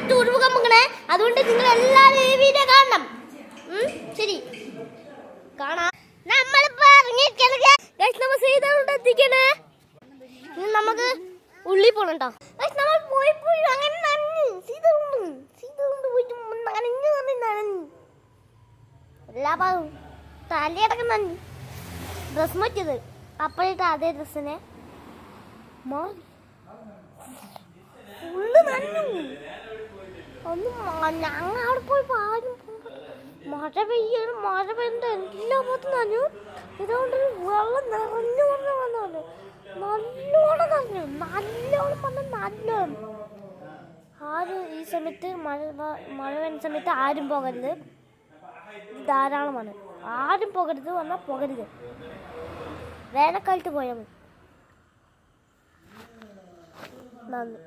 Tour പോകാൻ പോകണേ. അതുകൊണ്ട് നിങ്ങൾ എല്ലാവരും ഈ വീഡിയോ കാണണം. ശരി, കാണാം. നമ്മളിപ്പോ ഇറങ്ങിയിരിക്കണേ. നമ്മൾ സീതോണ്ട് എത്തിക്കണേ. നമുക്ക് ഉള്ളി പോണം കേട്ടോ. നമ്മൾ പോയി അങ്ങനെ നനഞ്ഞു. സീതോണ്ട് പോയിട്ട് നനഞ്ഞു നനഞ്ഞു എല്ലാ ഭാഗവും തലയടക്കം നനഞ്ഞു. ഡ്രസ് മാറ്റിയത് അപ്പോഴിട്ട് അതേ ഡ്രസ്സിനെ ഫുള്ള് നനഞ്ഞു. ഒന്ന് ഞങ്ങൾ അവിടെ പോയപ്പോ ആരും മഴ പെയ്യുന്നുണ്ട്. എല്ലാ ഭാഗത്തും നനഞ്ഞു. ഇതുകൊണ്ട് വെള്ളം നിറഞ്ഞു വന്നു. നല്ലോണം നനഞ്ഞു. നല്ലോണം വന്നു. നല്ലോണം ആരും ഈ സമയത്ത് മഴ വരുന്ന സമയത്ത് ആരും പോകരുത്. ധാരാളമാണ്. ആരും പോകരുത് വന്നാൽ പോകരുത്. വേനൽക്കാലത്ത് പോയാൽ മതി. നന്ദി.